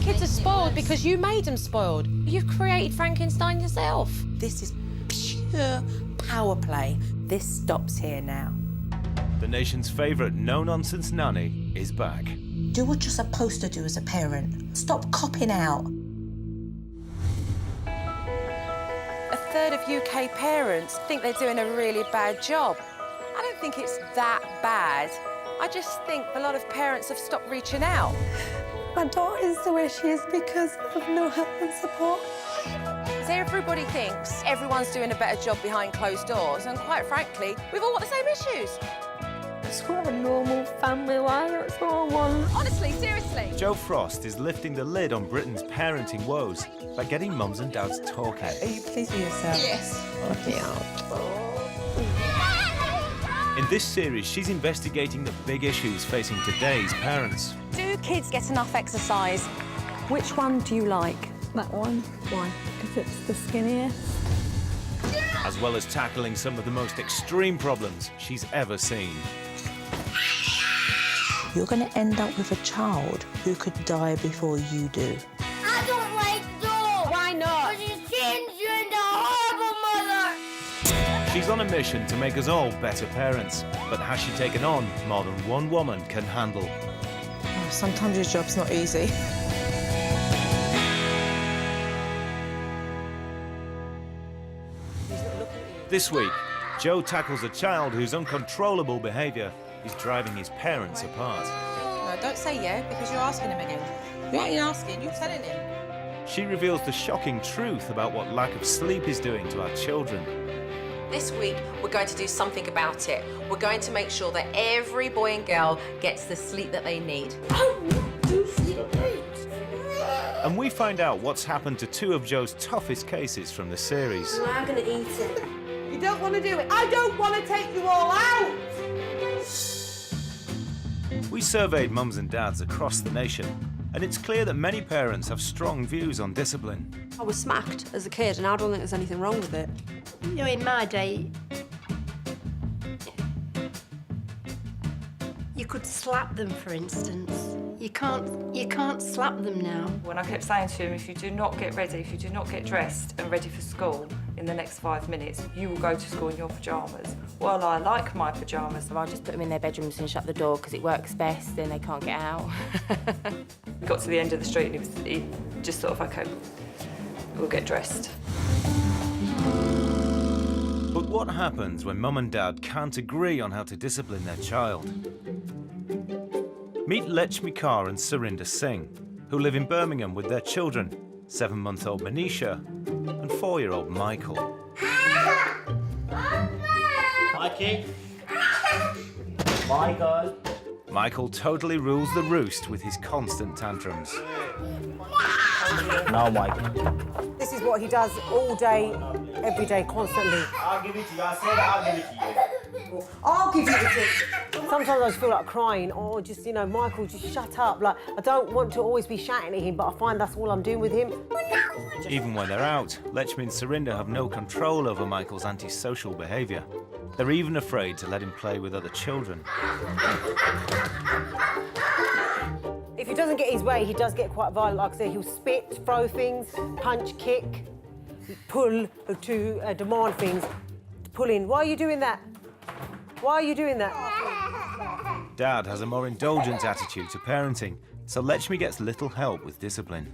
kids are spoiled because you made them spoiled. You've created Frankenstein yourself. This is pure power play. This stops here now. The nation's favourite no-nonsense nanny is back. Do what you're supposed to do as a parent. Stop copping out. A third of UK parents think they're doing a really bad job. I don't think it's that bad. I just think a lot of parents have stopped reaching out. My daughter is the way she is because of no help and support. Everybody thinks everyone's doing a better job behind closed doors, and quite frankly, we've all got the same issues. It's what a normal family life, that's what I want. Honestly, seriously. Jo Frost is lifting the lid on Britain's parenting woes by getting mums and dads talking. Are you pleased with yourself? Yes. In this series, she's investigating the big issues facing today's parents. Do kids get enough exercise? Which one do you like? That one. Why? Because it's the skinniest. As well as tackling some of the most extreme problems she's ever seen. You're going to end up with a child who could die before you do. I don't like dogs. Why not? Because it turns you into a horrible mother. She's on a mission to make us all better parents. But has she taken on more than one woman can handle? Sometimes your job's not easy. This week, Jo tackles a child whose uncontrollable behaviour is driving his parents apart. No, don't say yeah, because you're asking him again. You ain't asking, you're telling him. She reveals the shocking truth about what lack of sleep is doing to our children. This week, we're going to do something about it. We're going to make sure that every boy and girl gets the sleep that they need. And we find out what's happened to two of Jo's toughest cases from the series. I'm going to eat it. You don't want to do it. I don't want to take you all out. We surveyed mums and dads across the nation, and it's clear that many parents have strong views on discipline. I was smacked as a kid, and I don't think there's anything wrong with it. You know, in my day, you could slap them, for instance. You can't slap them now. When I kept saying to him, if you do not get ready, if you do not get dressed and ready for school in the next 5 minutes, you will go to school in your pyjamas. Well, I like my pyjamas. So I'll just put them in their bedrooms and shut the door because it works best, then they can't get out. We got to the end of the street and he just sort of, OK, we'll get dressed. But what happens when mum and dad can't agree on how to discipline their child? Meet Lechmi Kaur and Surinder Singh, who live in Birmingham with their children, 7-month-old Manisha and 4-year-old Michael. Mikey. Michael. Michael totally rules the roost with his constant tantrums. No, Michael. This is what he does all day, every day, constantly. I'll give it to you. I said I'll give it to you. I'll give you the thing. Sometimes I just feel like crying, or just, you know, Michael, just shut up. Like, I don't want to always be shouting at him, but I find that's all I'm doing with him. Even when they're out, Lechmi and Surinder have no control over Michael's antisocial behaviour. They're even afraid to let him play with other children. If he doesn't get his way, he does get quite violent. Like I say, he'll spit, throw things, punch, kick, pull to demand things, pull in. Why are you doing that? Why are you doing that? Dad has a more indulgent attitude to parenting, so Lechmi gets little help with discipline.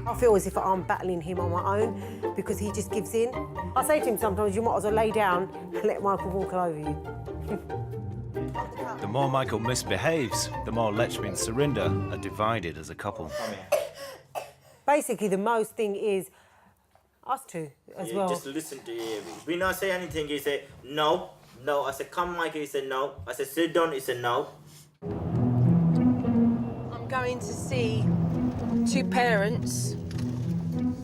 I feel as if I'm battling him on my own because he just gives in. I say to him sometimes, you might as well lay down and let Michael walk all over you. The more Michael misbehaves, the more Lechmi and Surinder are divided as a couple. Basically, the most thing is us two as well. Just listen to him. We not say anything, he say, no. No, I said, come, Michael, he said, no. I said, sit down, he said, no. I'm going to see two parents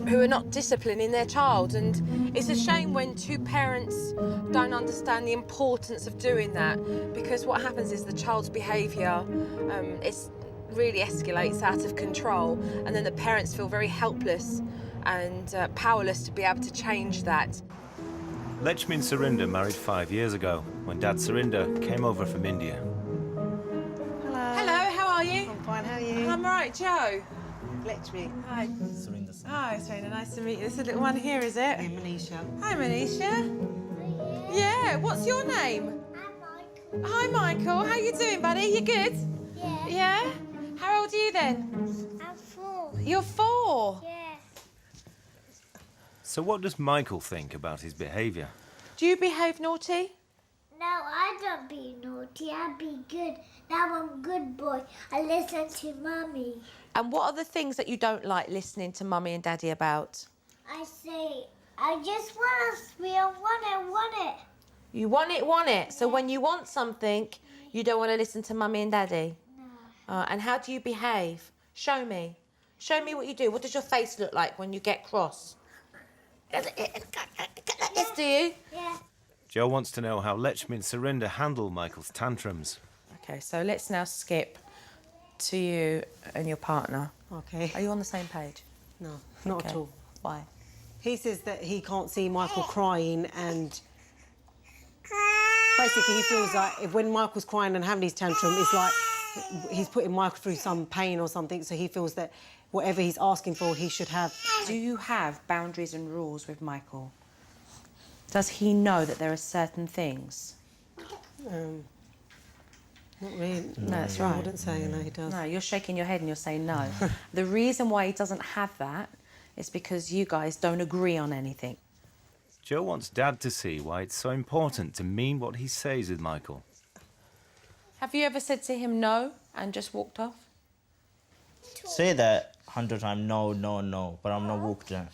who are not disciplining their child, and it's a shame when two parents don't understand the importance of doing that, because what happens is the child's behaviour really escalates out of control, and then the parents feel very helpless and powerless to be able to change that. Lechmi and Surinder married 5 years ago, when Dad Surinder came over from India. Hello, how are you? I'm fine, how are you? I'm all right, Jo. Let me. Hi. Hi, Serena. Nice to meet you. This is the little one here, is it? Hey, Manisha. Hi, Manisha. Yeah. What's your name? Hi, Michael. How you doing, buddy? You good? Yeah. Yeah. How old are you then? I'm 4. You're 4. Yeah. So what does Michael think about his behaviour? Do you behave naughty? No, I don't be naughty. I be good. Now I'm good boy. I listen to Mummy. And what are the things that you don't like listening to Mummy and Daddy about? I say, I just want a real one. I want it. You want it. So when you want something, you don't want to listen to Mummy and Daddy? No. And how do you behave? Show me. Show me what you do. What does your face look like when you get cross? Like this, do you? Yeah. Joe wants to know how Lechmi and Surinder handle Michael's tantrums. Okay, so let's now skip to you and your partner. Okay. Are you on the same page? No, not at all. Why? He says that he can't see Michael crying, and basically he feels like when Michael's crying and having his tantrum, it's like he's putting Michael through some pain or something, so he feels that whatever he's asking for, he should have. Do you have boundaries and rules with Michael? Does he know that there are certain things? Not really. No, that's I right. wouldn't say no, he does. No, you're shaking your head and you're saying no. The reason why he doesn't have that is because you guys don't agree on anything. Joe wants Dad to see why it's so important to mean what he says with Michael. Have you ever said to him no and just walked off? Say that 100 times, no, no, no, but I'm not walking out.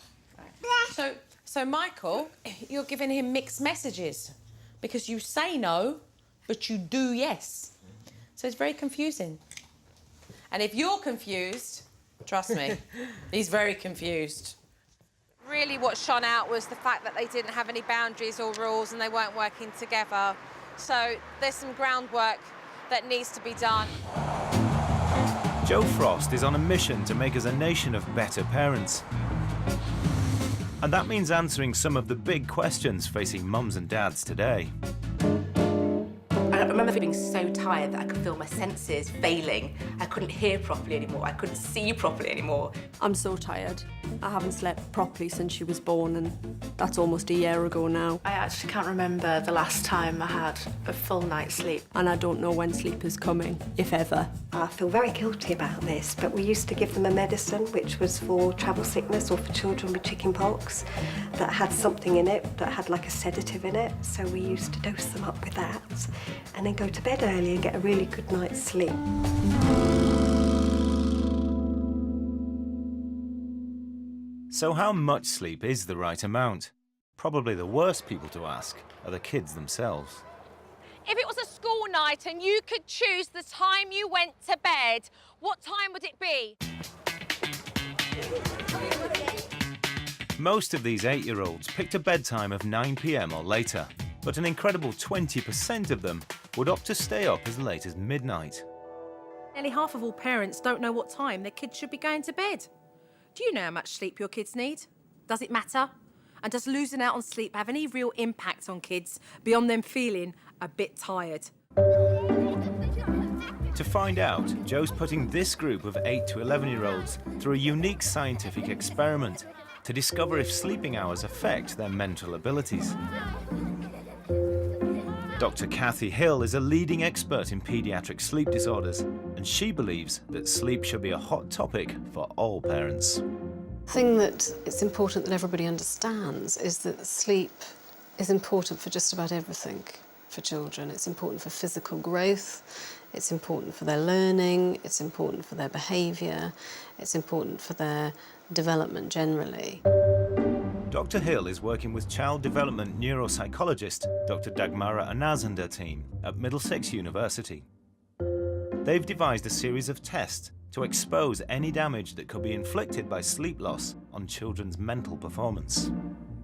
So Michael, you're giving him mixed messages because you say no, but you do yes. So it's very confusing. And if you're confused, trust me, he's very confused. Really what shone out was the fact that they didn't have any boundaries or rules and they weren't working together. So there's some groundwork that needs to be done. Joe Frost is on a mission to make us a nation of better parents. And that means answering some of the big questions facing mums and dads today. I remember feeling so tired that I could feel my senses failing. I couldn't hear properly anymore. I couldn't see properly anymore. I'm so tired. I haven't slept properly since she was born, and that's almost a year ago now. I actually can't remember the last time I had a full night's sleep. And I don't know when sleep is coming, if ever. I feel very guilty about this, but we used to give them a medicine which was for travel sickness or for children with chicken pox that had something in it, that had like a sedative in it. So we used to dose them up with that and then go to bed early and get a really good night's sleep. So how much sleep is the right amount? Probably the worst people to ask are the kids themselves. If it was a school night and you could choose the time you went to bed, what time would it be? Most of these 8-year-olds picked a bedtime of 9 p.m. or later, but an incredible 20% of them would opt to stay up as late as midnight. Nearly half of all parents don't know what time their kids should be going to bed. Do you know how much sleep your kids need? Does it matter? And does losing out on sleep have any real impact on kids beyond them feeling a bit tired? To find out, Joe's putting this group of 8 to 11-year-olds through a unique scientific experiment to discover if sleeping hours affect their mental abilities. Dr. Kathy Hill is a leading expert in paediatric sleep disorders, and she believes that sleep should be a hot topic for all parents. The thing that it's important that everybody understands is that sleep is important for just about everything for children. It's important for physical growth, it's important for their learning, it's important for their behaviour, it's important for their development generally. Dr. Hill is working with child development neuropsychologist Dr. Dagmara Anaz and her team at Middlesex University. They've devised a series of tests to expose any damage that could be inflicted by sleep loss on children's mental performance.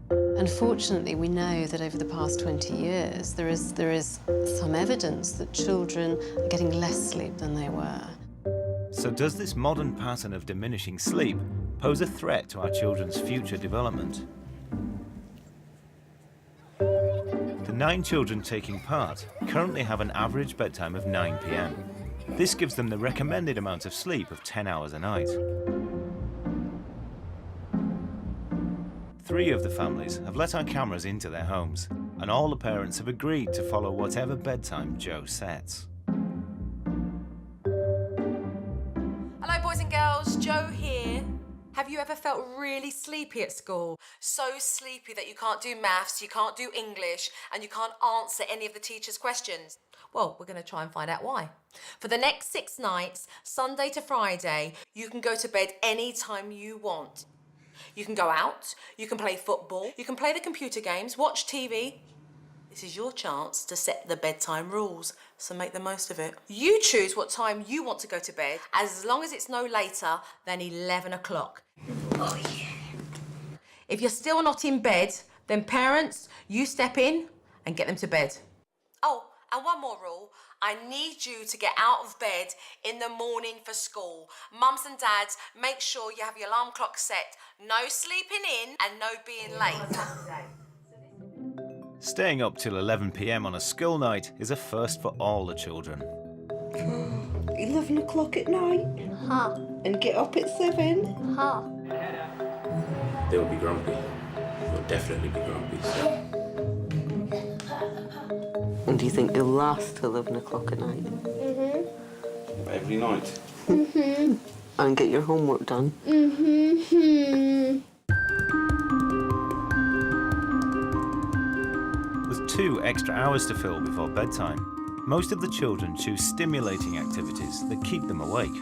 Unfortunately, we know that over the past 20 years, there is some evidence that children are getting less sleep than they were. So does this modern pattern of diminishing sleep pose a threat to our children's future development? The 9 children taking part currently have an average bedtime of 9 p.m. This gives them the recommended amount of sleep of 10 hours a night. 3 of the families have let our cameras into their homes, and all the parents have agreed to follow whatever bedtime Joe sets. Hello, boys and girls. Joe here. Have you ever felt really sleepy at school? So sleepy that you can't do maths, you can't do English, and you can't answer any of the teacher's questions? Well, we're going to try and find out why. For the next 6 nights, Sunday to Friday, you can go to bed any time you want. You can go out, you can play football, you can play the computer games, watch TV. This is your chance to set the bedtime rules, so make the most of it. You choose what time you want to go to bed, as long as it's no later than 11 o'clock. Oh, yeah. If you're still not in bed, then parents, you step in and get them to bed. Oh, and one more rule. I need you to get out of bed in the morning for school. Mums and dads, make sure you have your alarm clock set. No sleeping in and no being late. Staying up till 11 p.m. on a school night is a first for all the children. 11 o'clock at night? Huh. And get up at 7? Huh. They'll be grumpy. They'll definitely be grumpy. So. And do you think you'll last till 11 o'clock at night? Mm-hmm. Every night? Mm-hmm. And get your homework done? Mm-hmm. With 2 extra hours to fill before bedtime, most of the children choose stimulating activities that keep them awake.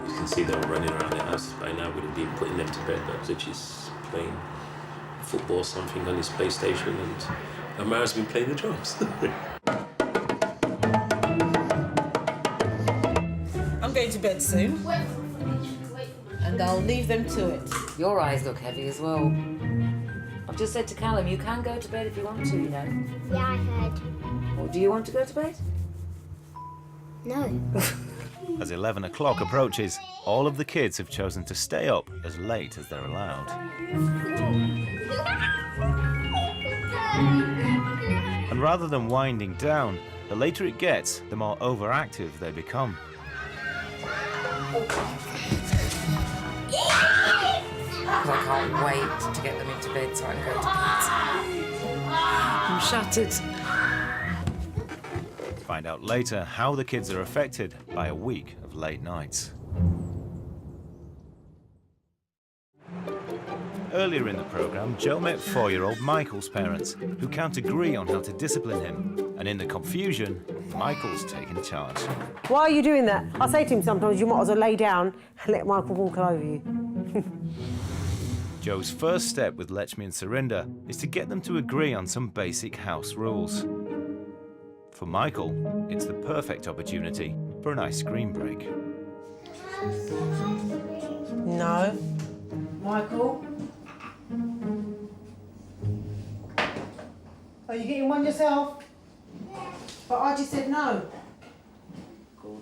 You can see them running around the house by now. We didn't even putting them to bed. But Richie's playing football or something on his PlayStation, and Amara's been playing the drums. I'm going to bed soon. And I'll leave them to it. Your eyes look heavy as well. I've just said to Callum, you can go to bed if you want to, you know. Yeah, I heard. Or do you want to go to bed? No. As 11 o'clock approaches, all of the kids have chosen to stay up as late as they're allowed. And rather than winding down, the later it gets, the more overactive they become. I can't wait to get them into bed so I can go to bed. I'm shattered. Find out later how the kids are affected by a week of late nights. Earlier in the programme, Joe met 4-year-old Michael's parents, who can't agree on how to discipline him. And in the confusion, Michael's taken charge. Why are you doing that? I say to him sometimes, you might as well lay down and let Michael walk over you. Joe's first step with Lechmi and Surinder is to get them to agree on some basic house rules. For Michael, it's the perfect opportunity for an ice cream break. No. Michael? Are you getting one yourself? But Archie said no.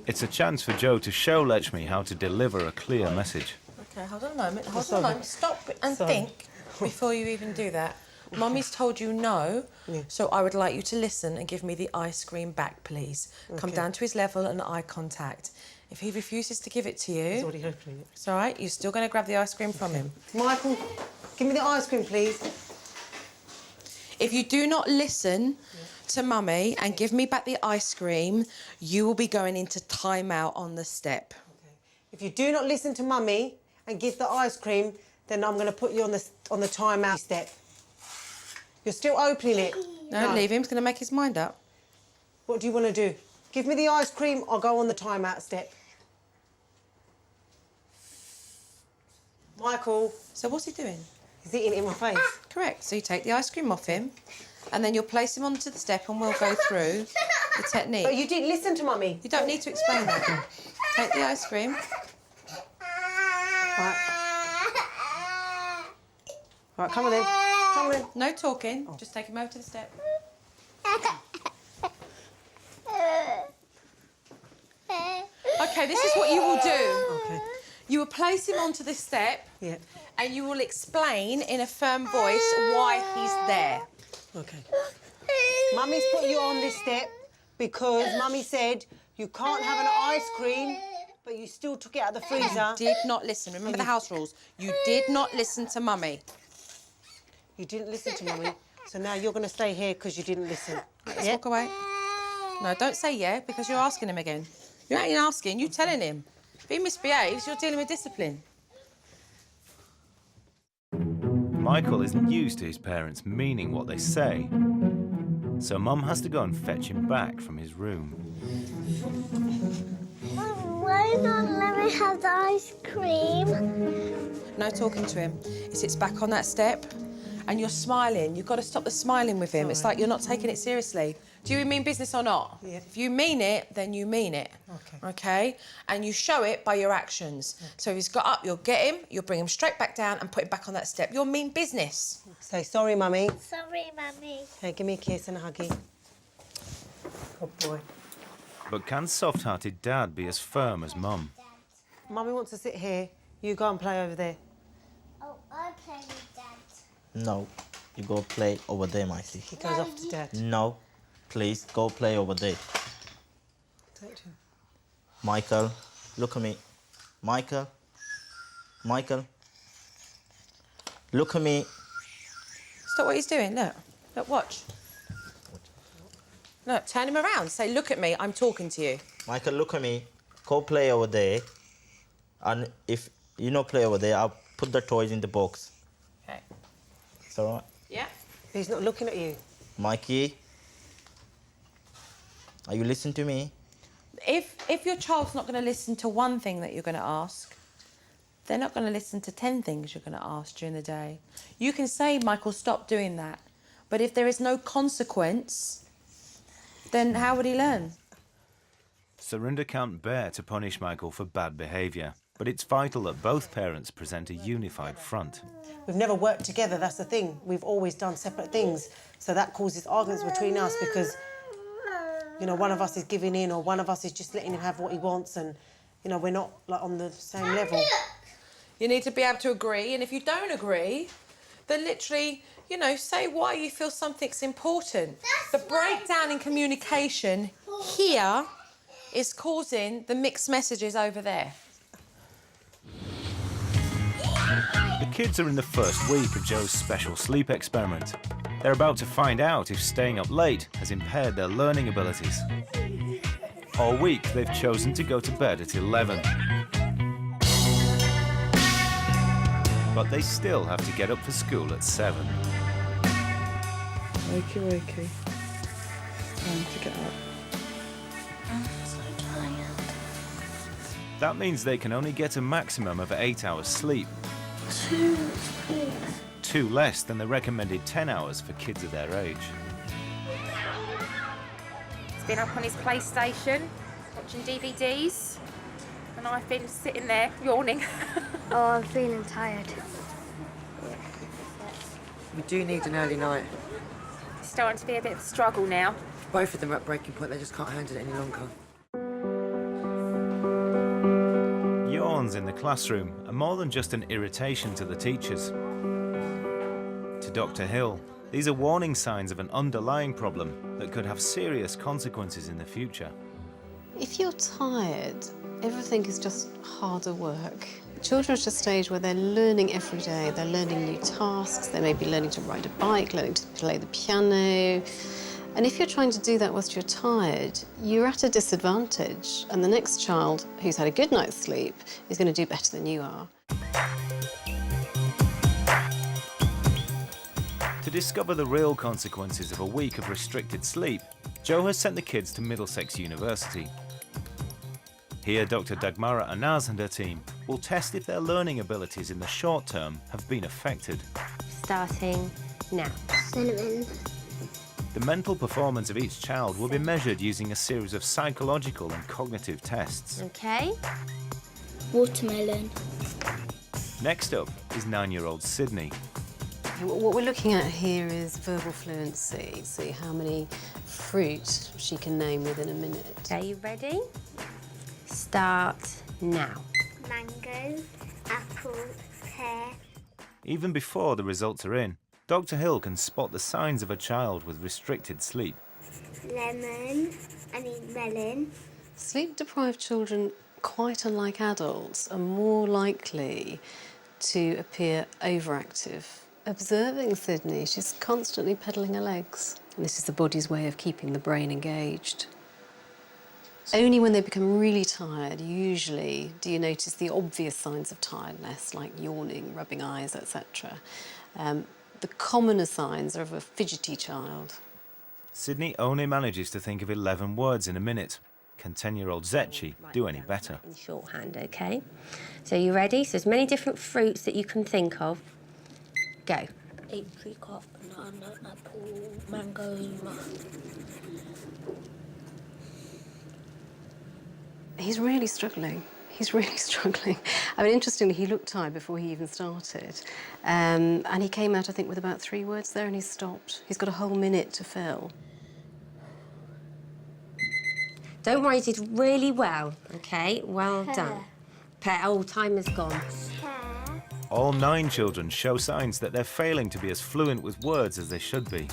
It's a chance for Joe to show Lechmi how to deliver a clear message. Okay, hold on a moment. Hold on a moment. Stop and think before you even do that. Mummy's told you no, so I would like you to listen and give me the ice cream back, please. Come down to his level and eye contact. If he refuses to give it to you... He's already opening it. It's all right. You're still going to grab the ice cream from him. Michael, give me the ice cream, please. If you do not listen to Mummy and give me back the ice cream, you will be going into timeout on the step. Okay. If you do not listen to Mummy and give the ice cream, then I'm going to put you on the timeout step. You're still opening it. No, leave him. He's going to make his mind up. What do you want to do? Give me the ice cream or go on the timeout step? Michael. So what's he doing? He's eating it in my face. Correct. So you take the ice cream off him and then you'll place him onto the step and we'll go through the technique. But you didn't listen to Mummy. You don't need to explain that. Take the ice cream. Right. Right, come on then. Come on then. No talking. Just take him over to the step. Okay, this is what you will do. Okay. You will place him onto the step. Yeah. And you will explain in a firm voice why he's there. Okay. Mummy's put you on this step because Mummy said you can't have an ice cream But you still took it out of the freezer. You did not listen. Remember the house rules. You did not listen to Mummy. You didn't listen to Mummy, so now you're going to stay here because you didn't listen. Let's walk away. No, don't say yeah, because you're asking him again. You ain't asking, you're telling him. If he misbehaves, you're dealing with discipline. Michael isn't used to his parents meaning what they say, so Mum has to go and fetch him back from his room. Why not let me have the ice cream? No talking to him. He sits back on that step and you're smiling. You've got to stop the smiling with him. It's like you're not taking it seriously. Do you mean business or not? Yeah. If you mean it, then you mean it. Okay. Okay? And you show it by your actions. Okay. So if he's got up, you'll get him, you'll bring him straight back down and put him back on that step. You'll mean business. Say, sorry, Mummy. Sorry, Mummy. Hey, give me a kiss and a huggy. Good boy. But can soft-hearted Dad be as firm as Mum? Mummy wants to sit here. You go and play over there. Oh, I play with Dad. No, you go play over there, Micey. He goes off to Dad. No, please go play over there. Take to him. Michael, look at me. Michael, look at me. Stop what he's doing, look. Look, watch. Look, turn him around. Say, look at me, I'm talking to you. Michael, look at me. Go play over there. And if you not play over there, I'll put the toys in the box. Okay. It's all right? Yeah? He's not looking at you. Mikey, are you listening to me? If your child's not going to listen to one thing that you're going to ask, they're not going to listen to 10 things you're going to ask during the day. You can say, Michael, stop doing that. But if there is no consequence, then how would he learn? Surinder can't bear to punish Michael for bad behaviour, but it's vital that both parents present a unified front. We've never worked together, that's the thing. We've always done separate things. So that causes arguments between us because, you know, one of us is giving in or one of us is just letting him have what he wants and, you know, we're not, like, on the same level. You need to be able to agree, and if you don't agree, then literally, you know, say why you feel something's important. The breakdown in communication here is causing the mixed messages over there. The kids are in the first week of Joe's special sleep experiment. They're about to find out if staying up late has impaired their learning abilities. All week, they've chosen to go to bed at 11. But they still have to get up for school at 7. Wakey, wakey. Time to get up. I'm so tired. That means they can only get a maximum of 8 hours sleep. 2, please. 2 less than the recommended 10 hours for kids of their age. He's been up on his PlayStation, watching DVDs, and I've been sitting there yawning. Oh, I'm feeling tired. We do need an early night. It's starting to be a bit of a struggle now. Both of them are at breaking point, they just can't handle it any longer. Yawns in the classroom are more than just an irritation to the teachers. To Dr. Hill, these are warning signs of an underlying problem that could have serious consequences in the future. If you're tired, everything is just harder work. Children are at a stage where they're learning every day. They're learning new tasks. They may be learning to ride a bike, learning to play the piano. And if you're trying to do that whilst you're tired, you're at a disadvantage. And the next child who's had a good night's sleep is going to do better than you are. To discover the real consequences of a week of restricted sleep, Joe has sent the kids to Middlesex University. Here, Dr. Dagmara Anaz and her team will test if their learning abilities in the short term have been affected. Starting now. Cinnamon. The mental performance of each child will be measured using a series of psychological and cognitive tests. Okay. Watermelon. Next up is 9-year-old Sydney. What we're looking at here is verbal fluency, see how many fruit she can name within a minute. Are you ready? Start now. Mango, apple, pear. Even before the results are in, Dr. Hill can spot the signs of a child with restricted sleep. Lemon. I need melon. Sleep-deprived children quite unlike adults, are more likely to appear overactive. Observing Sydney, she's constantly pedalling her legs. And this is the body's way of keeping the brain engaged. Only when they become really tired, usually, do you notice the obvious signs of tiredness, like yawning, rubbing eyes, etc. The commoner signs are of a fidgety child. Sydney only manages to think of 11 words in a minute. Can 10-year-old Zetchi do any better? In shorthand, okay? So you ready? So there's many different fruits that you can think of. Go. Apricot, banana, apple, mango, He's really struggling. He's really struggling. I mean, interestingly, he looked tired before he even started. And he came out, I think, with about 3 words there, and he stopped. He's got a whole minute to fill. Don't worry, you did really well, okay? Well done. Pear. Oh, time has gone. All 9 children show signs that they're failing to be as fluent with words as they should be.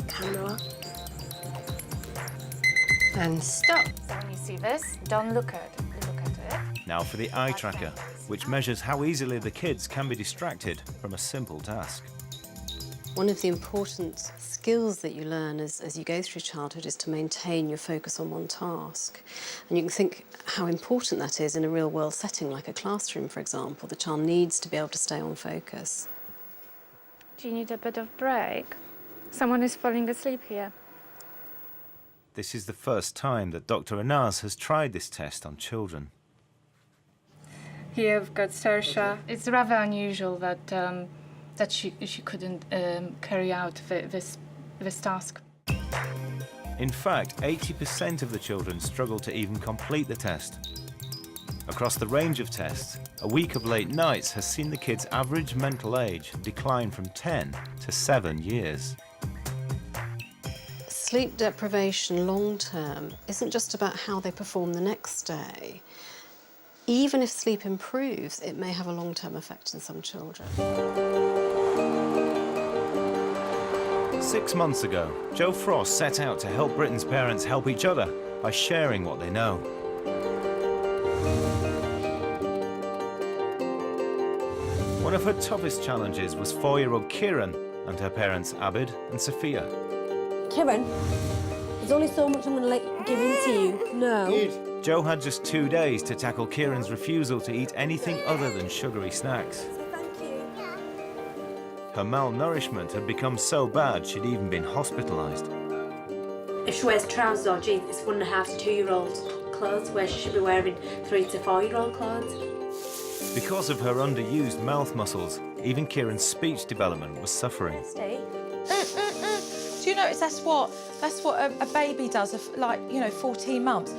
Camera. And stop. So when you see this, don't look at it. Now for the eye tracker, which measures how easily the kids can be distracted from a simple task. One of the important skills that you learn as you go through childhood is to maintain your focus on one task. And you can think how important that is in a real-world setting, like a classroom, for example. The child needs to be able to stay on focus. Do you need a bit of break? Someone is falling asleep here. This is the first time that Dr. Anaz has tried this test on children. Here we've got Saoirse. It's rather unusual that she couldn't carry out this task. In fact, 80% of the children struggle to even complete the test. Across the range of tests, a week of late nights has seen the kids' average mental age decline from 10 to 7 years. Sleep deprivation long-term isn't just about how they perform the next day. Even if sleep improves, it may have a long-term effect in some children. 6 months ago, Jo Frost set out to help Britain's parents help each other by sharing what they know. One of her toughest challenges was 4-year-old Kieran and her parents Abid and Sophia. Kieran, there's only so much I'm going to let give in to you. No. Jo had just 2 days to tackle Kieran's refusal to eat anything other than sugary snacks. Her malnourishment had become so bad she'd even been hospitalised. If she wears trousers or jeans, it's 1.5 to 2-year-old clothes, where she should be wearing 3 to 4-year-old clothes. Because of her underused mouth muscles, even Kieran's speech development was suffering. Do you notice that's what a baby does of 14 months?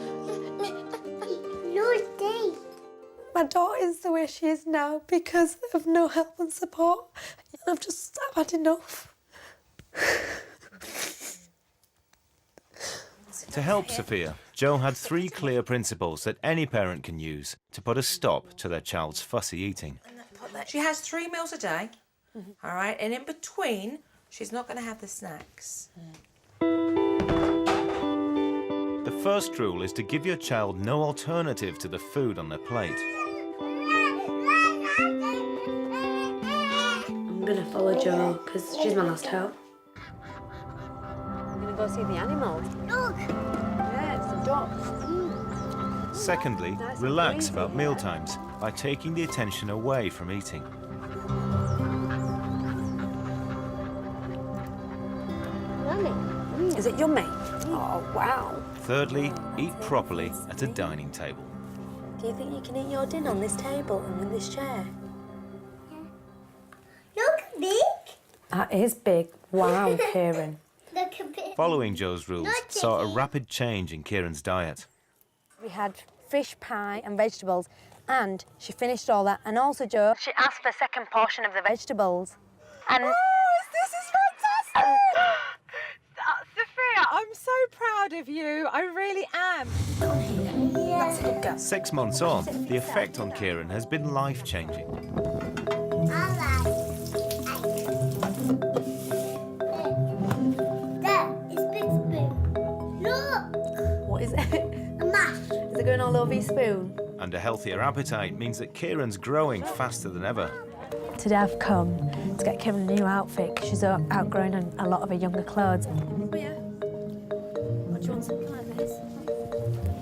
My daughter is the way she is now because of no help and support. And I've had enough. To help Sophia, Jo had 3 clear principles that any parent can use to put a stop to their child's fussy eating. She has 3 meals a day, all right? And in between, she's not going to have the snacks. The first rule is to give your child no alternative to the food on their plate. I'm going to follow Jo, because she's my last hope. I'm going to go see the animals. Look! Yeah, it's a dog. Secondly, relax about mealtimes by taking the attention away from eating. Is it yummy? Oh, wow. Thirdly, eat properly at a dining table. Do you think you can eat your dinner on this table and in this chair? Look, big. That is big. Wow, Kieran. Look a bit. Following Jo's rules saw a rapid change in Kieran's diet. We had fish pie and vegetables, and she finished all that. And also, Jo, she asked for a second portion of the vegetables. And this is fantastic! Sophia, I'm so proud of you. I really am. That's a good girl. 6 months on, the effect on Kieran has been life-changing. There, it's Big Spoon. Look! What is it? A mash. Is it going all over your spoon? And a healthier appetite means that Kieran's growing faster than ever. Today I've come to get Kieran a new outfit because she's outgrown a lot of her younger clothes. Oh yeah. What do you want, something like this?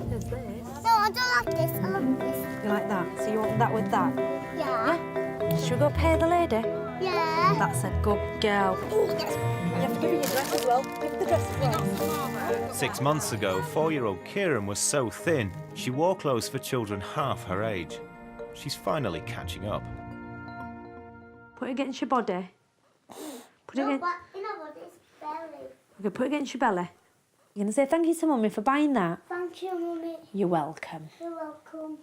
There's this. No, I don't like this. I love this. You like that? So you want that with that? Yeah. Yeah? Should we go pay the lady? Yeah. That's a good girl. Ooh, you have to give her your dress as well. Give her the dress as well. 6 months ago, 4-year-old Kieran was so thin, she wore clothes for children half her age. She's finally catching up. Put it against your body. Put it against... You know what? It's belly. Okay, put it against your belly. You're going to say thank you to Mummy for buying that? Thank you, Mummy. You're welcome. You're welcome.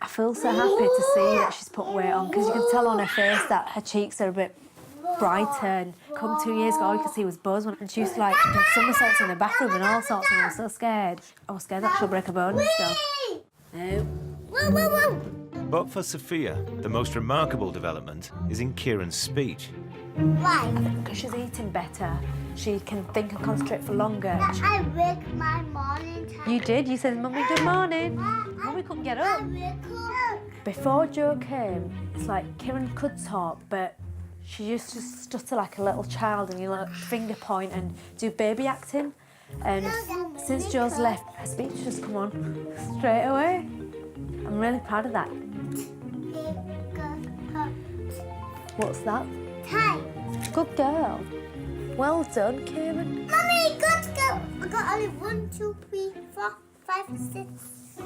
I feel so happy to see that she's put weight on because you can tell on her face that her cheeks are a bit brighter. And come 2 years ago, all you could see was buzz. And she used to like do somersaults in the bathroom and all sorts, and I was so scared. I was scared that she'll break a bone and stuff. No. Whoa, whoa, whoa. But for Sophia, the most remarkable development is in Kieran's speech. Why? Because she's eating better. She can think and concentrate for longer. I wake my morning time. You did? You said, Mummy, good morning. Mummy couldn't get up. Before Joe came, it's like Kieran could talk, but she used to stutter like a little child and, you know, finger point and do baby acting. And since Joe's left, her speech just come on straight away. I'm really proud of that. What's that? Time. Good girl. Well done, Kieran. Mummy, good girl. I got only 1, 2, 3, 4, 5, 6,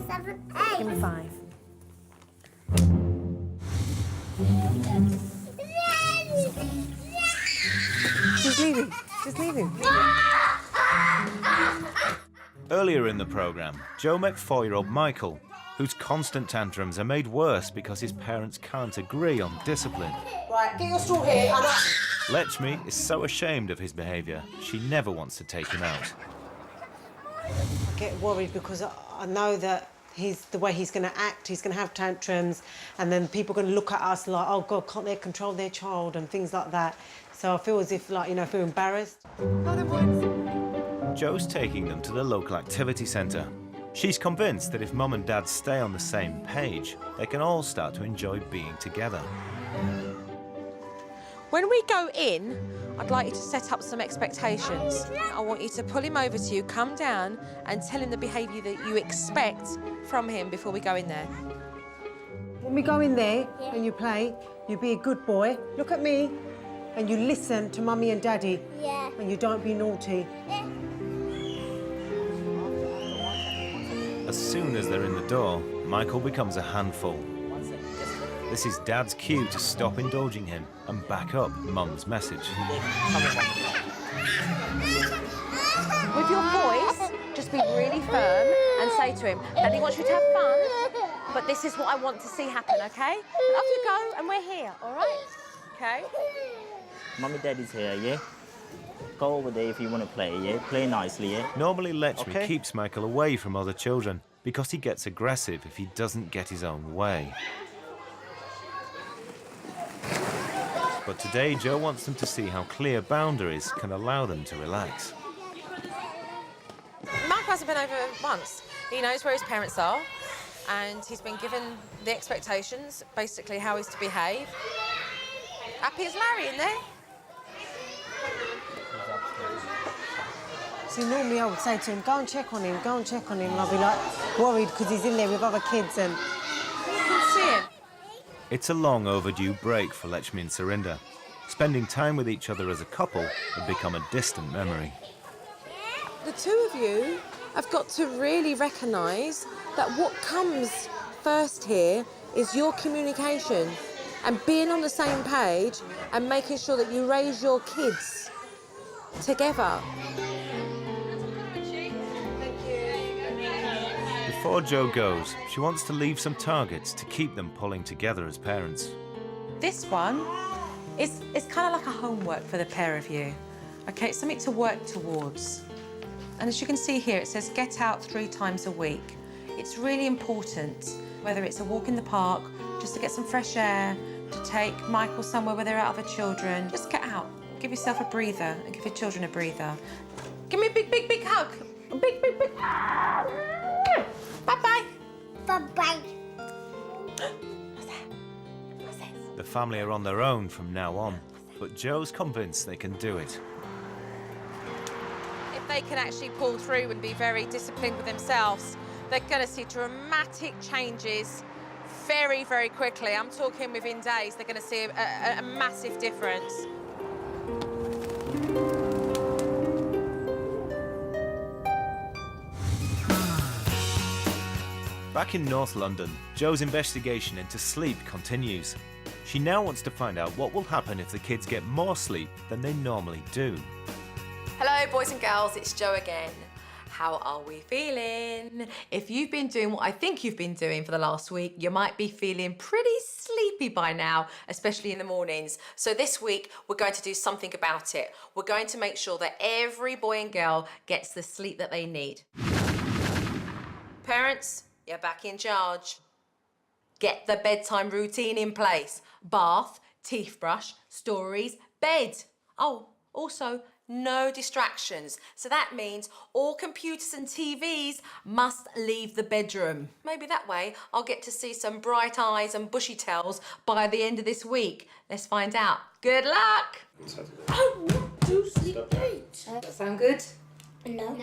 7, 8. Give me 5. She's leaving. She's leaving. Earlier in the programme, Joe met 4-year-old Michael, whose constant tantrums are made worse because his parents can't agree on discipline. Right, get your stool here. Lechmi is so ashamed of his behaviour, she never wants to take him out. I get worried because I know that the way he's going to act, he's going to have tantrums, and then people are going to look at us like, oh God, can't they control their child and things like that. So I feel as if, like, you know, I feel embarrassed. Joe's taking them to the local activity centre. She's convinced that if Mum and Dad stay on the same page, they can all start to enjoy being together. When we go in, I'd like you to set up some expectations. I want you to pull him over to you, come down and tell him the behaviour that you expect from him before we go in there. When we go in there and you play, you be a good boy, look at me, and you listen to Mummy and Daddy. Yeah. And you don't be naughty. As soon as they're in the door, Michael becomes a handful. This is Dad's cue to stop indulging him and back up Mum's message. With your voice, just be really firm and say to him, Daddy wants you to have fun, but this is what I want to see happen, OK? And off you go, and we're here, all right? OK? Mummy, Daddy's here, yeah? Go over there if you want to play, yeah? Play nicely, yeah? Normally, Lechmi keeps Michael away from other children because he gets aggressive if he doesn't get his own way. But today, Joe wants them to see how clear boundaries can allow them to relax. Mark hasn't been over once. He knows where his parents are, and he's been given the expectations, basically how he's to behave. Happy as Larry in there. See, normally I would say to him, go and check on him, go and check on him, and I'll be like worried because he's in there with other kids and... You can see him. It's a long overdue break for Lechmi and Surinder. Spending time with each other as a couple had become a distant memory. The two of you have got to really recognise that what comes first here is your communication and being on the same page and making sure that you raise your kids together. Before Joe goes, she wants to leave some targets to keep them pulling together as parents. This one is kind of like a homework for the pair of you. Okay, it's something to work towards. And as you can see here, it says get out 3 times a week. It's really important, whether it's a walk in the park, just to get some fresh air, to take Michael somewhere where there are other children. Just get out, give yourself a breather and give your children a breather. Give me a big, big, big hug. A big, big, big. family are on their own from now on, but Joe's convinced they can do it. If they can actually pull through and be very disciplined with themselves, they're going to see dramatic changes very, very quickly. I'm talking within days, they're going to see a massive difference. Back in North London, Joe's investigation into sleep continues. She now wants to find out what will happen if the kids get more sleep than they normally do. Hello, boys and girls, it's Jo again. How are we feeling? If you've been doing what I think you've been doing for the last week, you might be feeling pretty sleepy by now, especially in the mornings. So this week, we're going to do something about it. We're going to make sure that every boy and girl gets the sleep that they need. Parents, you're back in charge. Get the bedtime routine in place. Bath, teeth brush, stories, bed. Oh, also, no distractions. So that means all computers and TVs must leave the bedroom. Maybe that way I'll get to see some bright eyes and bushy tails by the end of this week. Let's find out. Good luck! I want to sleep late. Does that sound good? No.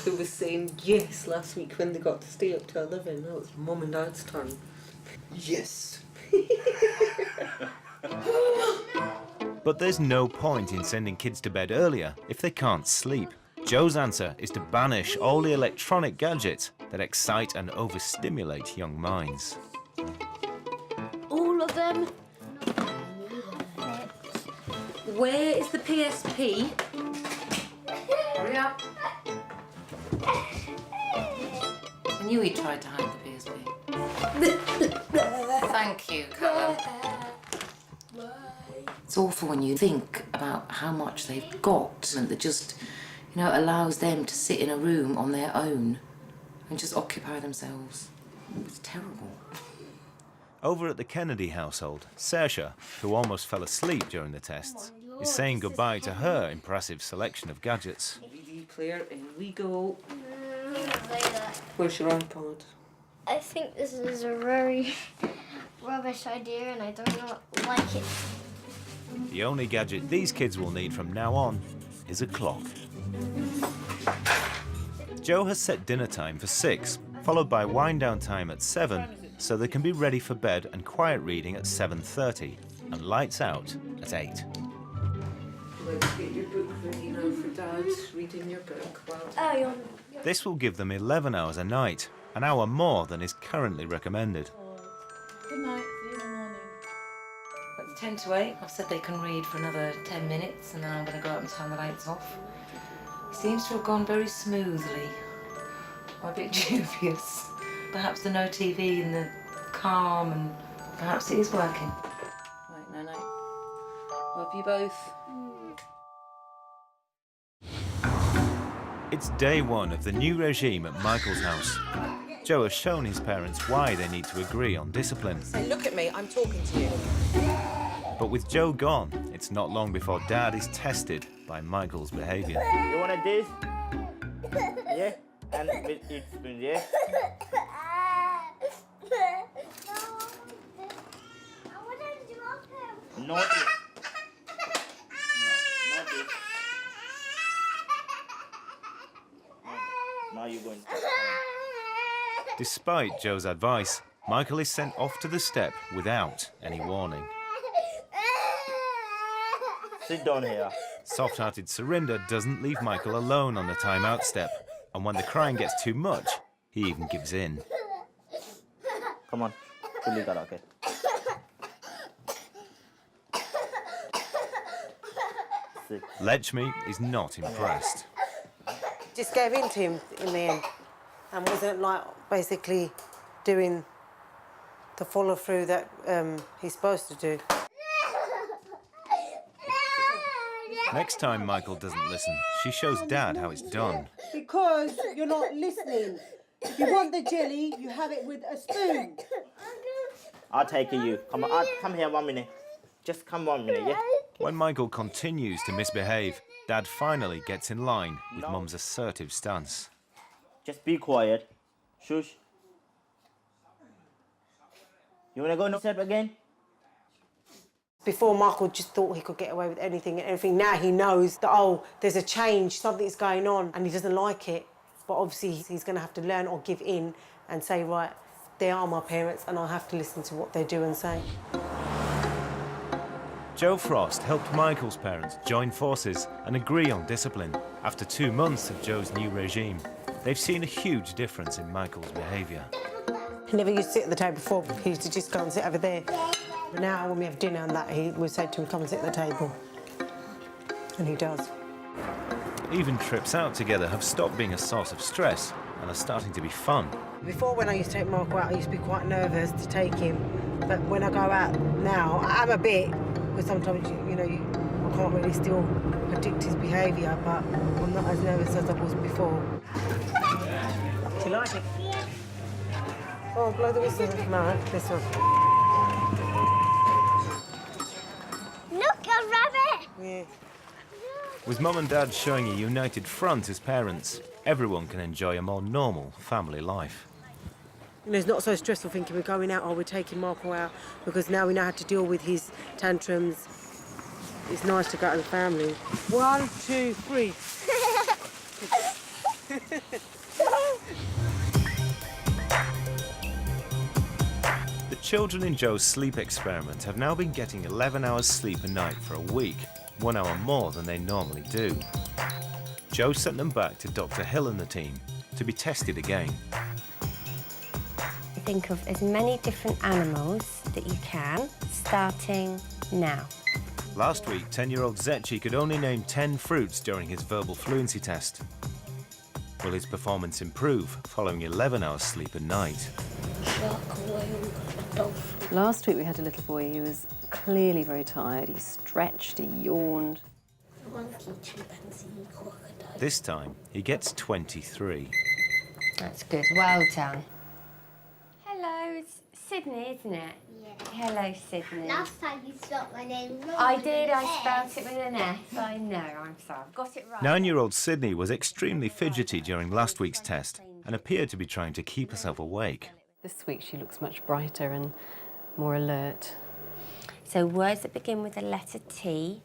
Who was saying yes last week when they got to stay up till 11? Now it's Mum and Dad's turn. Yes. But there's no point in sending kids to bed earlier if they can't sleep. Joe's answer is to banish all the electronic gadgets that excite and overstimulate young minds. All of them. Where is the PSP? Hurry up. I knew he tried to hide the PSP. Thank you, Callum. It's awful when you think about how much they've got and that just, allows them to sit in a room on their own and just occupy themselves. It's terrible. Over at the Kennedy household, Saoirse, who almost fell asleep during the tests, is saying goodbye to her impressive selection of gadgets. DVD player, in we go. Where's your iPod? I think this is a very rubbish idea and I do not like it. The only gadget these kids will need from now on is a clock. Joe has set dinner time for 6, followed by wind down time at 7, so they can be ready for bed and quiet reading at 7:30, and lights out at 8. Let's get your book ready now for Dad, reading your book. This will give them 11 hours a night, an hour more than is currently recommended. Good night. See you in the morning. 10 to 8. I've said they can read for another 10 minutes and then I'm going to go up and turn the lights off. It seems to have gone very smoothly. I'm a bit dubious. Perhaps the no TV and the calm and perhaps it is working. Right, night-night. Love you both. It's day 1 of the new regime at Michael's house. Joe has shown his parents why they need to agree on discipline. Say, look at me, I'm talking to you. But with Joe gone, it's not long before Dad is tested by Michael's behaviour. You want this? Yeah? And with each spoon, yeah? Not this. No, not this. Now you're going to... Despite Joe's advice, Michael is sent off to the step without any warning. Sit down here. Soft-hearted Surinder doesn't leave Michael alone on the timeout step, and when the crying gets too much, he even gives in. Come on, fully karaoke. Lechmi is not impressed. Just gave in to him in the end and wasn't basically doing the follow through that he's supposed to do. Next time Michael doesn't listen, she shows Dad how it's done. Because you're not listening. If you want the jelly, you have it with a spoon. I'll take you. Come on, come here 1 minute. Just come 1 minute, yeah? When Michael continues to misbehave, Dad finally gets in line with Mum's assertive stance. Just be quiet. Shush. You wanna go no step again? Before, Michael just thought he could get away with anything and everything. Now he knows that, oh, there's a change, something's going on, and he doesn't like it. But obviously he's going to have to learn or give in and say, right, they are my parents and I have to listen to what they do and say. Joe Frost helped Michael's parents join forces and agree on discipline. After 2 months of Joe's new regime, they've seen a huge difference in Michael's behaviour. He never used to sit at the table before. He used to just go and sit over there. But now when we have dinner and that, we say to him, come and sit at the table. And he does. Even trips out together have stopped being a source of stress and are starting to be fun. Before, when I used to take Marco out, I used to be quite nervous to take him. But when I go out now, I am a bit, because sometimes, I can't really still predict his behaviour, but I'm not as nervous as I was before. Do you like it? Yeah. Oh, blow the whistle. No, this one. Look, a rabbit! Yeah. With Mum and Dad showing a united front as parents, everyone can enjoy a more normal family life. It's not so stressful thinking we're going out or we're taking Marco out, because now we know how to deal with his tantrums. It's nice to go out as a family. 1, 2, 3. The children in Joe's sleep experiment have now been getting 11 hours sleep a night for a week, 1 hour more than they normally do. Joe sent them back to Dr. Hill and the team to be tested again. Think of as many different animals that you can, starting now. Last week, 10-year-old Zetchi could only name 10 fruits during his verbal fluency test. Will his performance improve following 11 hours sleep a night? Last week we had a little boy who was clearly very tired. He stretched, he yawned. This time, he gets 23. That's good, well done. Hello, it's Sydney, isn't it? Yeah. Hello, Sydney. Last time you spelled my name wrong. I did, I spelt it with an S. I know, I'm sorry. I've got it right. 9-year-old Sydney was extremely fidgety during last week's test and appeared to be trying to keep herself awake. This week she looks much brighter and more alert. So words that begin with the letter T,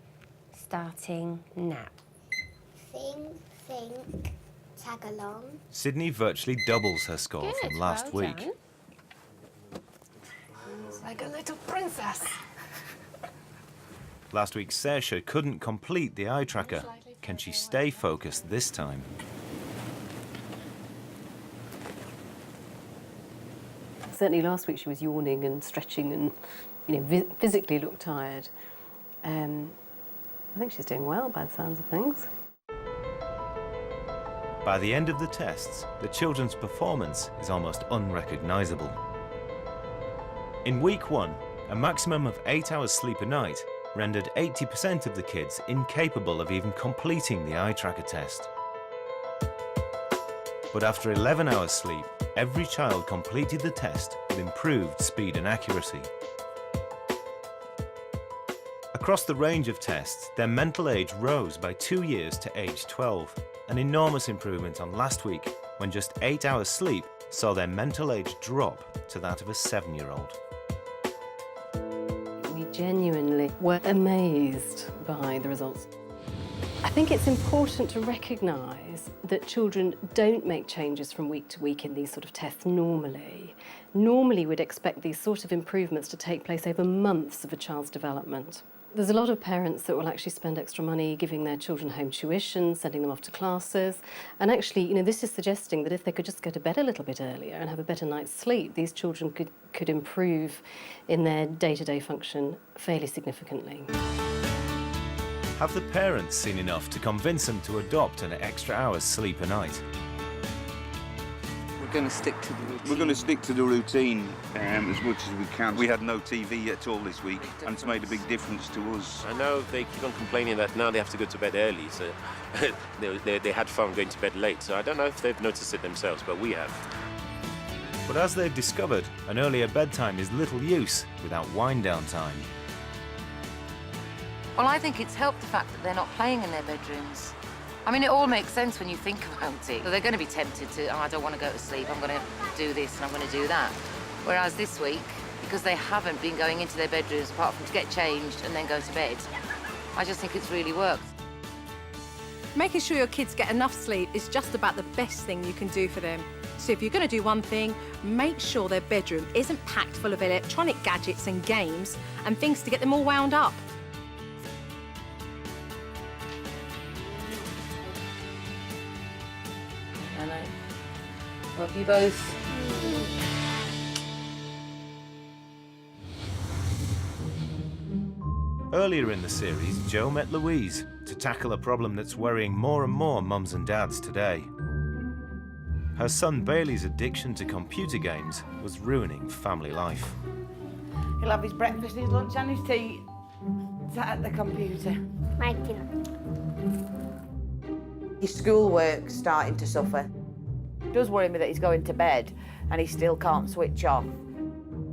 starting now. Sing, think, tag along. Sydney virtually doubles her score Good, from last well week. done. It's like a little princess. Last week, Saoirse couldn't complete the eye tracker. Can she stay focused this time? Certainly last week she was yawning and stretching and physically looked tired. I think she's doing well by the sounds of things. By the end of the tests, the children's performance is almost unrecognisable. In week 1, a maximum of 8 hours sleep a night rendered 80% of the kids incapable of even completing the eye tracker test. But after 11 hours sleep, every child completed the test with improved speed and accuracy. Across the range of tests, their mental age rose by 2 years to age 12, an enormous improvement on last week, when just 8 hours sleep saw their mental age drop to that of a 7-year-old. We genuinely were amazed by the results. I think it's important to recognise that children don't make changes from week to week in these sort of tests normally. Normally we'd expect these sort of improvements to take place over months of a child's development. There's a lot of parents that will actually spend extra money giving their children home tuition, sending them off to classes. And actually, this is suggesting that if they could just go to bed a little bit earlier and have a better night's sleep, these children could improve in their day-to-day function fairly significantly. Have the parents seen enough to convince them to adopt an extra hour's sleep a night? We're going to stick to the routine. We're going to stick to the routine as much as we can. We had no TV at all this week, and it's made a big difference to us. I know they keep on complaining that now they have to go to bed early, so they had fun going to bed late. So I don't know if they've noticed it themselves, but we have. But as they've discovered, an earlier bedtime is little use without wind-down time. Well, I think it's helped the fact that they're not playing in their bedrooms. I mean, it all makes sense when you think about it. They're going to be tempted to, I don't want to go to sleep, I'm going to do this and I'm going to do that. Whereas this week, because they haven't been going into their bedrooms apart from to get changed and then go to bed. I just think it's really worked. Making sure your kids get enough sleep is just about the best thing you can do for them. So if you're going to do one thing, make sure their bedroom isn't packed full of electronic gadgets and games and things to get them all wound up. And I love you both. Earlier in the series, Jo met Louise to tackle a problem that's worrying more and more mums and dads today. Her son Bailey's addiction to computer games was ruining family life. He'll have his breakfast, his lunch and his tea sat at the computer. My dinner. His schoolwork's starting to suffer. It does worry me that he's going to bed and he still can't switch off.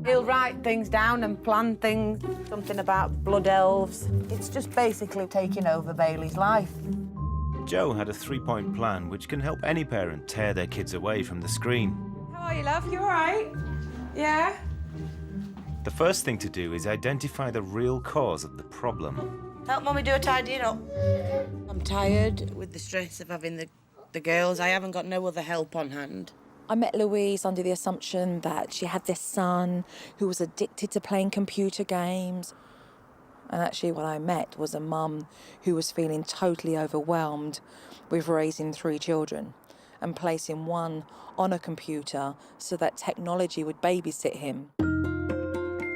He'll write things down and plan things, something about blood elves. It's just basically taking over Bailey's life. Jo had a 3-point plan which can help any parent tear their kids away from the screen. How are you, love? You all right? Yeah? The first thing to do is identify the real cause of the problem. Help Mummy do a tidying up. I'm tired with the stress of having the girls. I haven't got no other help on hand. I met Louise under the assumption that she had this son who was addicted to playing computer games. And actually what I met was a mum who was feeling totally overwhelmed with raising 3 children and placing one on a computer so that technology would babysit him.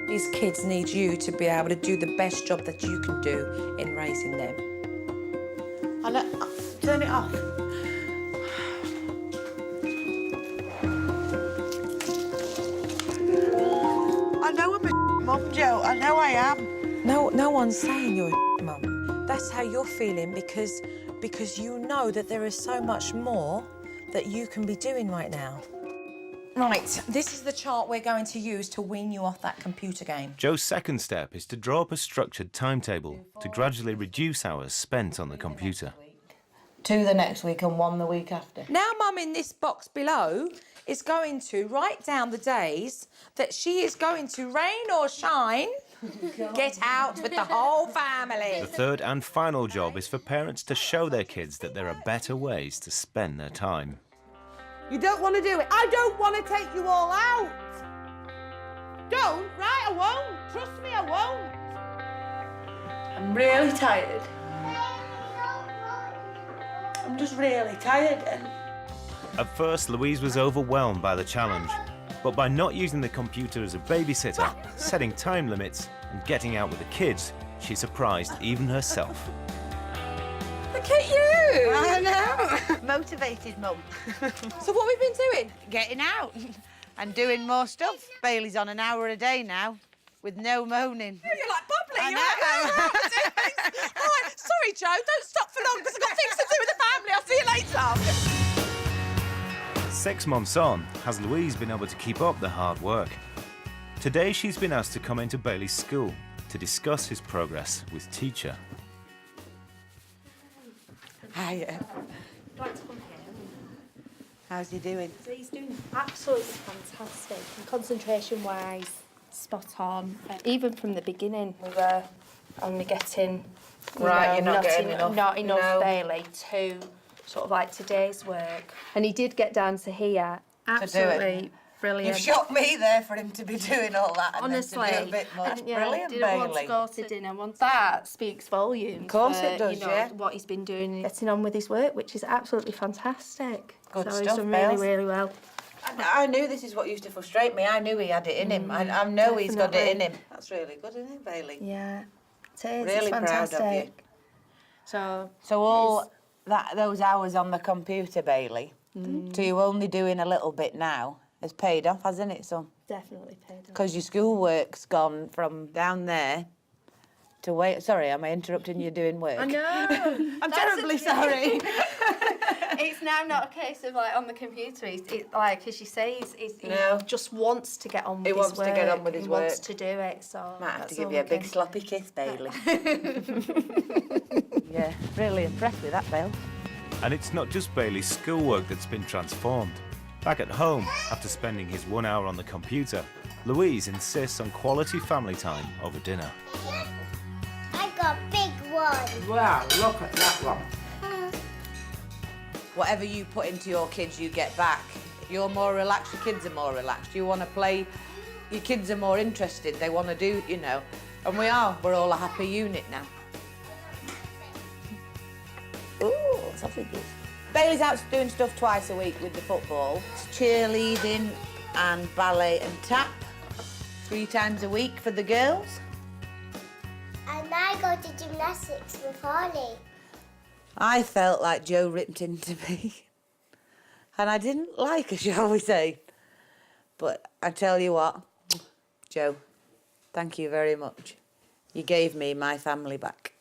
These kids need you to be able to do the best job that you can do in raising them. Turn it off. I know I'm a mum, Jo. I know I am. No one's saying you're a mum. That's how you're feeling because you know that there is so much more that you can be doing right now. Right, this is the chart we're going to use to wean you off that computer game. Jo's second step is to draw up a structured timetable to gradually reduce hours spent on the computer. 2 the next week and 1 the week after. Now Mum in this box below is going to write down the days that she is going to rain or shine, get out with the whole family. The third and final job is for parents to show their kids that there are better ways to spend their time. You don't want to do it. I don't want to take you all out. Don't, right? I won't. Trust me, I won't. I'm really tired. I'm just really tired. And At first, Louise was overwhelmed by the challenge, but by not using the computer as a babysitter, setting time limits, and getting out with the kids, she surprised even herself. Look at you! I know. Motivated mum. So what have we been doing? Getting out and doing more stuff. Bailey's on an hour a day now with no moaning. You're like bubbly. I You're know. like, all right, sorry, Jo, don't stop for long because I've got things to do with the family. I'll see you later. 6 months on, has Louise been able to keep up the hard work? Today, she's been asked to come into Bailey's school to discuss his progress with teacher. Hiya. How's he doing? So he's doing absolutely fantastic. And concentration-wise, spot on. Even from the beginning, we were only getting You're not getting enough. Not enough No. Bailey to sort of like today's work. And he did get down to here. Absolutely brilliant. You've shocked me there for him to be doing all that and Honestly, then to do a bit much. and, yeah, Brilliant, didn't Bailey. want to go to dinner. That speaks volumes. Of course for, it does, you know, yeah. what he's been doing, getting on with his work, which is absolutely fantastic. Good so stuff, he's done really, Bells. really well. I knew this is what used to frustrate me. I knew he had it in him. I know he's got it in definitely. him. That's really good, isn't it, Bailey? Yeah, it is. Really it's proud fantastic. of you. So all those hours on the computer, Bailey, to you only doing a little bit now, has paid off, hasn't it, son? Definitely paid off. Because your schoolwork's gone from down there to wait. Sorry, am I interrupting you doing work? I know. I'm That's terribly okay. sorry. It's now not a case of like on the computer. It's like as you say, he No. just wants to get on with He his wants work. to get on with his He wants work. to do it. So Might have that's to give all you a we big can- sloppy kiss, Bailey. Yeah, really impressed with that, Bill. And it's not just Bailey's schoolwork that's been transformed. Back at home, after spending his 1 hour on the computer, Louise insists on quality family time over dinner. I got big one. Wow, look at that one. Whatever you put into your kids, you get back. If you're more relaxed, your kids are more relaxed. You want to play, your kids are more interested. They want to do, you know. And we are. We're all a happy unit now. Ooh, sausages. Bailey's out doing stuff twice a week with the football. It's cheerleading and ballet and tap. 3 times a week for the girls. And I go to gymnastics with Holly. I felt like Joe ripped into me. And I didn't like her, shall we say. But I tell you what, Joe, thank you very much. You gave me my family back.